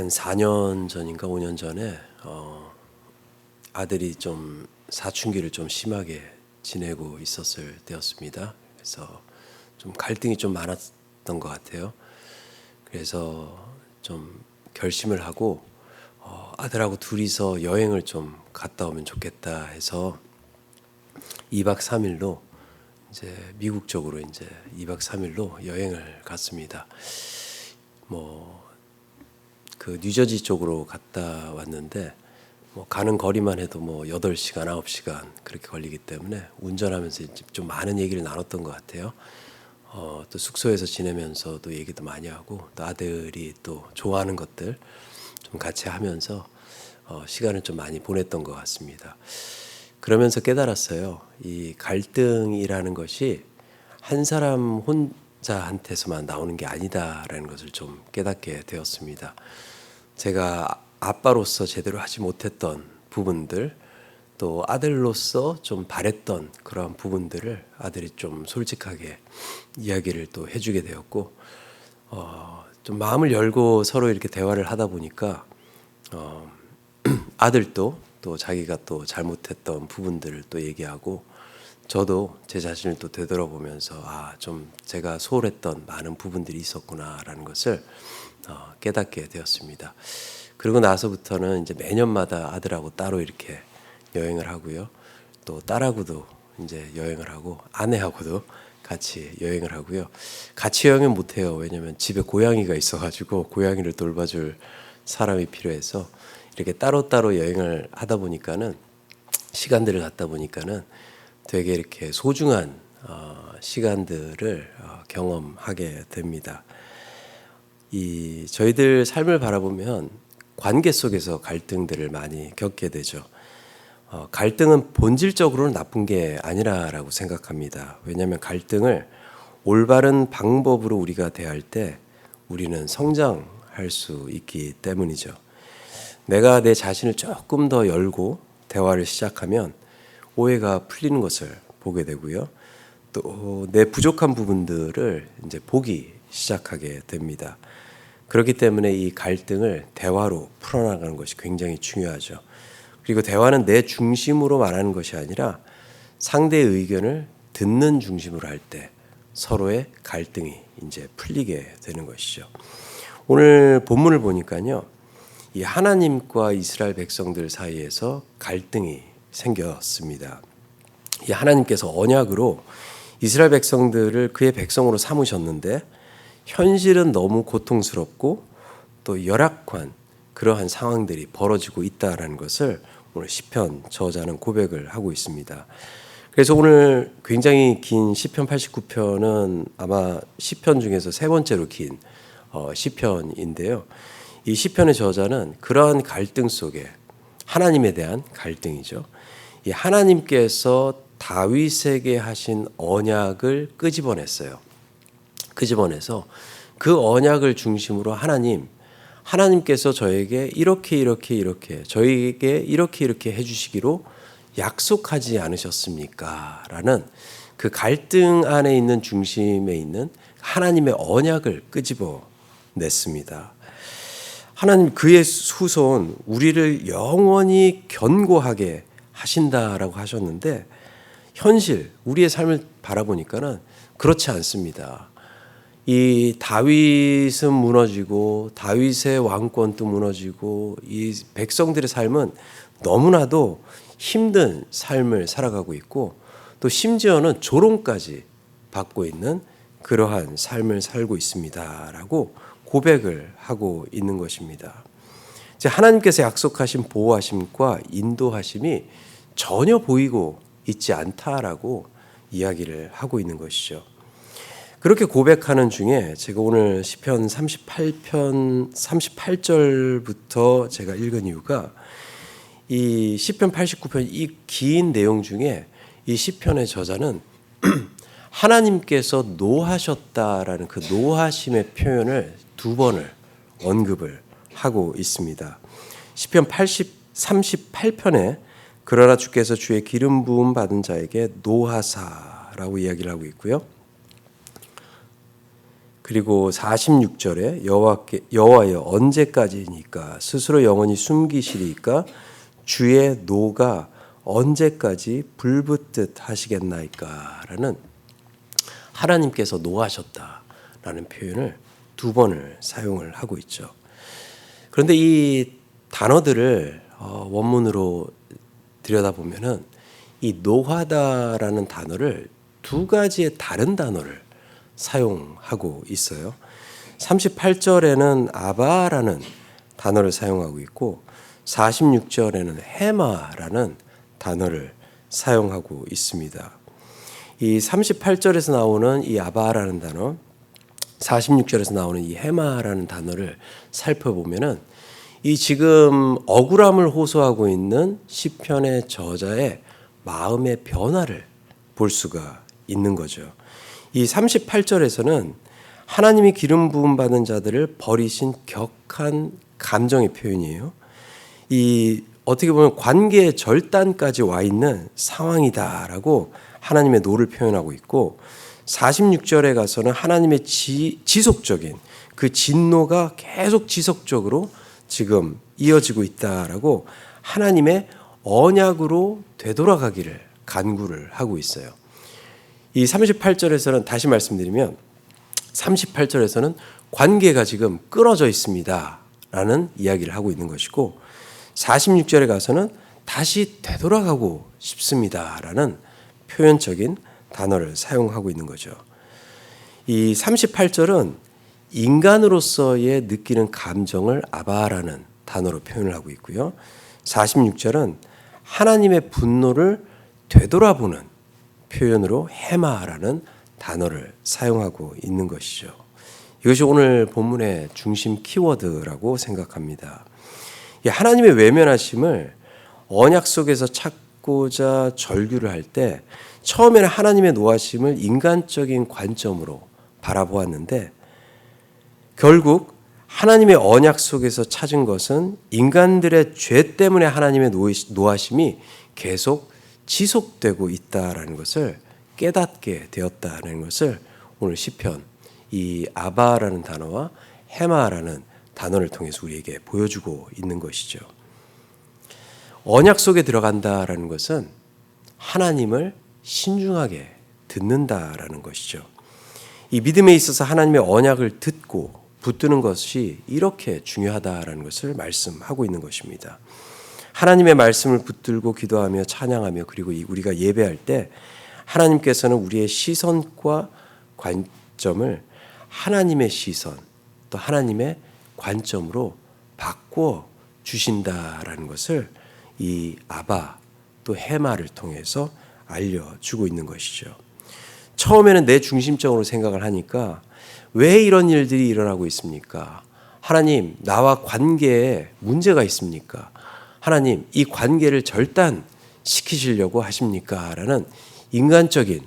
한 4년 전인가 5년 전에 아들이 좀 사춘기를 좀 심하게 지내고 있었을 때였습니다. 그래서 좀 갈등이 좀 많았던 것 같아요. 그래서 좀 결심을 하고 아들하고 둘이서 여행을 좀 갔다 오면 좋겠다 해서 2박 3일로 이제 미국 쪽으로 이제 2박 3일로 여행을 갔습니다. 그 뉴저지 쪽으로 갔다 왔는데 가는 거리만 해도 8시간, 9시간 그렇게 걸리기 때문에 운전하면서 이제 좀 많은 얘기를 나눴던 것 같아요. 또 숙소에서 지내면서도 얘기도 많이 하고 또 아들이 또 좋아하는 것들 좀 같이 하면서 시간을 좀 많이 보냈던 것 같습니다. 그러면서 깨달았어요. 이 갈등이라는 것이 한 사람 혼자한테서만 나오는 게 아니다라는 것을 좀 깨닫게 되었습니다. 제가 아빠로서 제대로 하지 못했던 부분들, 또 아들로서 좀 바랬던 그러한 부분들을 아들이 좀 솔직하게 이야기를 또 해주게 되었고, 좀 마음을 열고 서로 이렇게 대화를 하다 보니까 아들도 또 자기가 또 잘못했던 부분들을 또 얘기하고, 저도 제 자신을 또 되돌아보면서 좀 제가 소홀했던 많은 부분들이 있었구나라는 것을 깨닫게 되었습니다. 그리고 나서부터는 이제 매년마다 아들하고 따로 이렇게 여행을 하고요. 또 딸하고도 이제 여행을 하고 아내하고도 같이 여행을 하고요. 같이 여행은 못 해요. 왜냐면 집에 고양이가 있어가지고 고양이를 돌봐줄 사람이 필요해서 이렇게 따로따로 여행을 하다 보니까는 시간들을 갖다 보니까는 되게 이렇게 소중한 시간들을 경험하게 됩니다. 저희들 삶을 바라보면 관계 속에서 갈등들을 많이 겪게 되죠. 갈등은 본질적으로는 나쁜 게 아니라라고 생각합니다. 왜냐하면 갈등을 올바른 방법으로 우리가 대할 때 우리는 성장할 수 있기 때문이죠. 내가 내 자신을 조금 더 열고 대화를 시작하면 오해가 풀리는 것을 보게 되고요. 또 내 부족한 부분들을 이제 보기 시작하게 됩니다. 그렇기 때문에 이 갈등을 대화로 풀어나가는 것이 굉장히 중요하죠. 그리고 대화는 내 중심으로 말하는 것이 아니라 상대의 의견을 듣는 중심으로 할 때 서로의 갈등이 이제 풀리게 되는 것이죠. 오늘 본문을 보니까요, 이 하나님과 이스라엘 백성들 사이에서 갈등이 생겼습니다. 이 하나님께서 언약으로 이스라엘 백성들을 그의 백성으로 삼으셨는데 현실은 너무 고통스럽고 또 열악한 그러한 상황들이 벌어지고 있다라는 것을 오늘 시편 저자는 고백을 하고 있습니다. 그래서 오늘 굉장히 긴 시편 89편은 아마 시편 중에서 세 번째로 긴 시편인데요. 이 시편의 저자는 그러한 갈등 속에 하나님에 대한 갈등이죠. 이 하나님께서 다윗에게 하신 언약을 끄집어냈어요. 끄집어내서 그 언약을 중심으로 하나님께서 저에게 이렇게 저에게 이렇게 해주시기로 약속하지 않으셨습니까? 라는 그 갈등 안에 있는 중심에 있는 하나님의 언약을 끄집어냈습니다. 하나님 그의 후손 우리를 영원히 견고하게 하신다라고 하셨는데 현실 우리의 삶을 바라보니까는 그렇지 않습니다. 이 다윗은 무너지고 다윗의 왕권도 무너지고 이 백성들의 삶은 너무나도 힘든 삶을 살아가고 있고 또 심지어는 조롱까지 받고 있는 그러한 삶을 살고 있습니다라고 고백을 하고 있는 것입니다. 하나님께서 약속하신 보호하심과 인도하심이 전혀 보이고 있지 않다라고 이야기를 하고 있는 것이죠. 그렇게 고백하는 중에 제가 오늘 시편 38편 38절부터 제가 읽은 이유가 이 시편 89편 이 긴 내용 중에 이 시편의 저자는 하나님께서 노하셨다라는 그 노하심의 표현을 두 번을 언급을 하고 있습니다. 시편 38편에 그러나 주께서 주의 기름 부음 받은 자에게 노하사라고 이야기를 하고 있고요. 그리고 46절에 여호와여 언제까지니까 스스로 영원히 숨기시리까 주의 노가 언제까지 불붙듯 하시겠나이까 라는 하나님께서 노하셨다라는 표현을 두 번을 사용을 하고 있죠. 그런데 이 단어들을 원문으로 들여다보면은 이 노하다라는 단어를 두 가지의 다른 단어를 사용하고 있어요. 38절에는 아바라는 단어를 사용하고 있고 46절에는 헤마라는 단어를 사용하고 있습니다. 이 38절에서 나오는 이 아바라는 단어, 46절에서 나오는 이 헤마라는 단어를 살펴보면은 이 지금 억울함을 호소하고 있는 시편의 저자의 마음의 변화를 볼 수가 있는 거죠. 이 38절에서는 하나님이 기름 부음 받은 자들을 버리신 격한 감정의 표현이에요. 이 어떻게 보면 관계의 절단까지 와 있는 상황이다라고 하나님의 노를 표현하고 있고 46절에 가서는 하나님의 지속적인 그 진노가 계속 지속적으로 지금 이어지고 있다라고 하나님의 언약으로 되돌아가기를 간구를 하고 있어요. 이 38절에서는 다시 말씀드리면 38절에서는 관계가 지금 끊어져 있습니다 라는 이야기를 하고 있는 것이고 46절에 가서는 다시 되돌아가고 싶습니다 라는 표현적인 단어를 사용하고 있는 거죠. 이 38절은 인간으로서의 느끼는 감정을 아바라는 단어로 표현을 하고 있고요. 46절은 하나님의 분노를 되돌아보는 표현으로 헤마라는 단어를 사용하고 있는 것이죠. 이것이 오늘 본문의 중심 키워드라고 생각합니다. 하나님의 외면하심을 언약 속에서 찾고자 절규를 할 때 처음에는 하나님의 노하심을 인간적인 관점으로 바라보았는데 결국 하나님의 언약 속에서 찾은 것은 인간들의 죄 때문에 하나님의 노하심이 계속 지속되고 있다라는 것을 깨닫게 되었다는 것을 오늘 시편 이 아바라는 단어와 헤마라는 단어를 통해서 우리에게 보여주고 있는 것이죠. 언약 속에 들어간다라는 것은 하나님을 신중하게 듣는다라는 것이죠. 이 믿음에 있어서 하나님의 언약을 듣고 붙드는 것이 이렇게 중요하다라는 것을 말씀하고 있는 것입니다. 하나님의 말씀을 붙들고 기도하며 찬양하며 그리고 우리가 예배할 때 하나님께서는 우리의 시선과 관점을 하나님의 시선 또 하나님의 관점으로 바꿔 주신다라는 것을 이 아바 또 헤마를 통해서 알려주고 있는 것이죠. 처음에는 내 중심적으로 생각을 하니까 왜 이런 일들이 일어나고 있습니까? 하나님, 나와 관계에 문제가 있습니까? 하나님, 이 관계를 절단시키시려고 하십니까? 라는 인간적인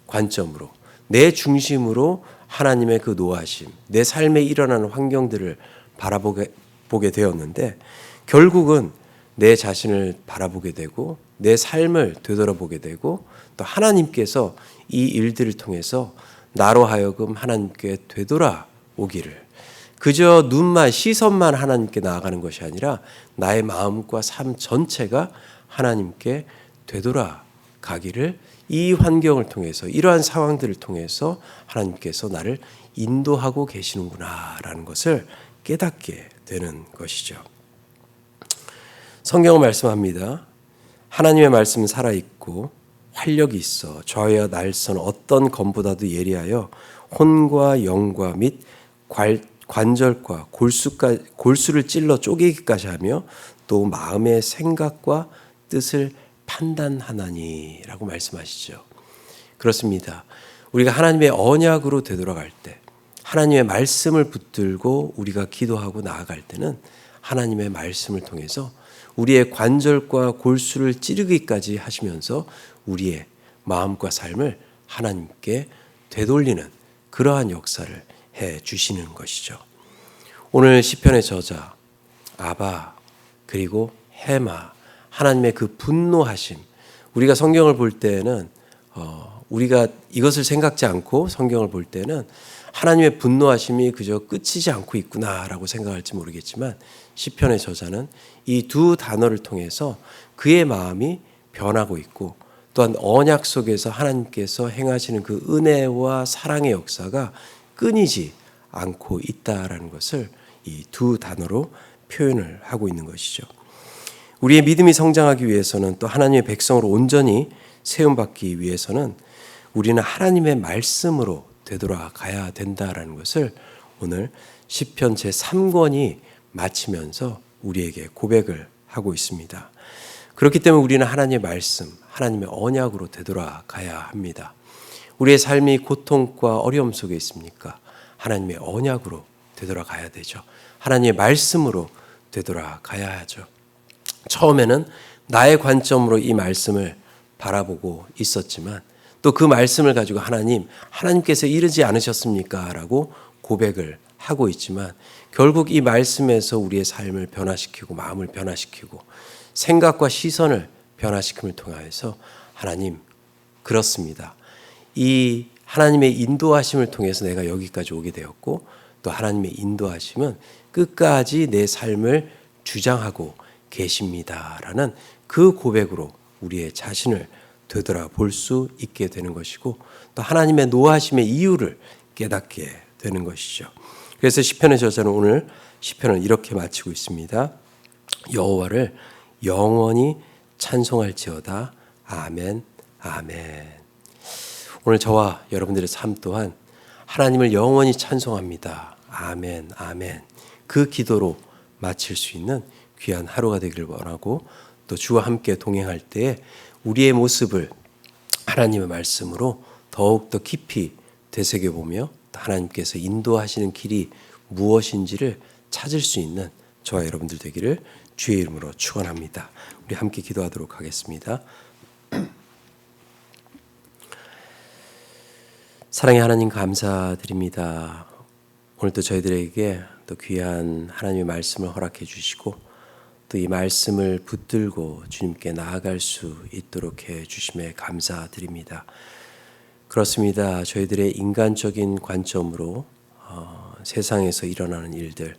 관점으로 내 중심으로 하나님의 그 노하심, 내 삶에 일어나는 환경들을 바라보게 되었는데 결국은 내 자신을 바라보게 되고 내 삶을 되돌아보게 되고 또 하나님께서 이 일들을 통해서 나로 하여금 하나님께 되돌아오기를 그저 눈만 시선만 하나님께 나아가는 것이 아니라 나의 마음과 삶 전체가 하나님께 되돌아가기를 이 환경을 통해서 이러한 상황들을 통해서 하나님께서 나를 인도하고 계시는구나라는 것을 깨닫게 되는 것이죠. 성경은 말씀합니다. 하나님의 말씀은 살아있고 활력이 있어 좌우와 날선 어떤 검보다도 예리하여 혼과 영과 및 관절과 골수를 찔러 쪼개기까지 하며 또 마음의 생각과 뜻을 판단하나니라고 말씀하시죠. 그렇습니다. 우리가 하나님의 언약으로 되돌아갈 때 하나님의 말씀을 붙들고 우리가 기도하고 나아갈 때는 하나님의 말씀을 통해서 우리의 관절과 골수를 찌르기까지 하시면서 우리의 마음과 삶을 하나님께 되돌리는 그러한 역사를 해 주시는 것이죠. 오늘 시편의 저자 아바 그리고 헤마 하나님의 그 분노하심 우리가 성경을 볼 때는 우리가 이것을 생각지 않고 성경을 볼 때는 하나님의 분노하심이 그저 끝이지 않고 있구나라고 생각할지 모르겠지만 시편의 저자는 이 두 단어를 통해서 그의 마음이 변하고 있고 또한 언약 속에서 하나님께서 행하시는 그 은혜와 사랑의 역사가 끊이지 않고 있다라는 것을 이 두 단어로 표현을 하고 있는 것이죠. 우리의 믿음이 성장하기 위해서는 또 하나님의 백성으로 온전히 세움받기 위해서는 우리는 하나님의 말씀으로 되돌아가야 된다라는 것을 오늘 시편 제3권이 마치면서 우리에게 고백을 하고 있습니다. 그렇기 때문에 우리는 하나님의 말씀, 하나님의 언약으로 되돌아가야 합니다. 우리의 삶이 고통과 어려움 속에 있습니까? 하나님의 언약으로 되돌아가야 되죠. 하나님의 말씀으로 되돌아가야 하죠. 처음에는 나의 관점으로 이 말씀을 바라보고 있었지만 또 그 말씀을 가지고 하나님께서 이르지 않으셨습니까? 라고 고백을 하고 있지만 결국 이 말씀에서 우리의 삶을 변화시키고 마음을 변화시키고 생각과 시선을 변화시킴을 통해서 하나님 그렇습니다. 이 하나님의 인도하심을 통해서 내가 여기까지 오게 되었고 또 하나님의 인도하심은 끝까지 내 삶을 주장하고 계십니다라는 그 고백으로 우리의 자신을 되돌아볼 수 있게 되는 것이고 또 하나님의 노하심의 이유를 깨닫게 되는 것이죠. 그래서 시편의 저자는 오늘 시편을 이렇게 마치고 있습니다. 여호와를 영원히 찬송할지어다. 아멘, 아멘. 오늘 저와 여러분들의 삶 또한 하나님을 영원히 찬송합니다. 아멘, 아멘. 그 기도로 마칠 수 있는 귀한 하루가 되기를 원하고 또 주와 함께 동행할 때에 우리의 모습을 하나님의 말씀으로 더욱더 깊이 되새겨보며 하나님께서 인도하시는 길이 무엇인지를 찾을 수 있는 저와 여러분들 되기를 주의 이름으로 축원합니다. 우리 함께 기도하도록 하겠습니다. 사랑의 하나님 감사드립니다. 오늘도 저희들에게 또 귀한 하나님의 말씀을 허락해 주시고 또 이 말씀을 붙들고 주님께 나아갈 수 있도록 해 주심에 감사드립니다. 그렇습니다. 저희들의 인간적인 관점으로 세상에서 일어나는 일들,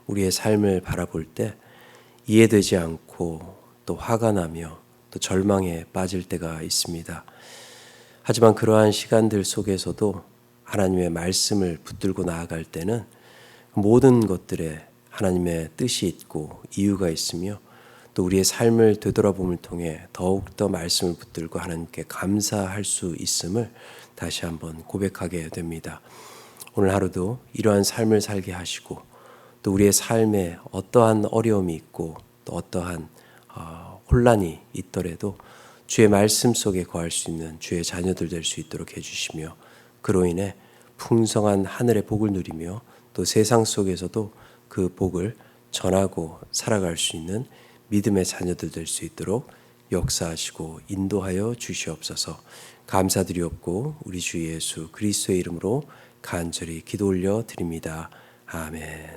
우리의 삶을 바라볼 때 이해되지 않고 또 화가 나며 또 절망에 빠질 때가 있습니다. 하지만 그러한 시간들 속에서도 하나님의 말씀을 붙들고 나아갈 때는 모든 것들에 하나님의 뜻이 있고 이유가 있으며 또 우리의 삶을 되돌아봄을 통해 더욱더 말씀을 붙들고 하나님께 감사할 수 있음을 다시 한번 고백하게 됩니다. 오늘 하루도 이러한 삶을 살게 하시고 또 우리의 삶에 어떠한 어려움이 있고 또 어떠한 혼란이 있더라도 주의 말씀 속에 거할 수 있는 주의 자녀들 될 수 있도록 해주시며 그로 인해 풍성한 하늘의 복을 누리며 또 세상 속에서도 그 복을 전하고 살아갈 수 있는 믿음의 자녀들 될 수 있도록 역사하시고 인도하여 주시옵소서. 감사드리옵고 우리 주 예수 그리스도의 이름으로 간절히 기도 올려 드립니다. 아멘.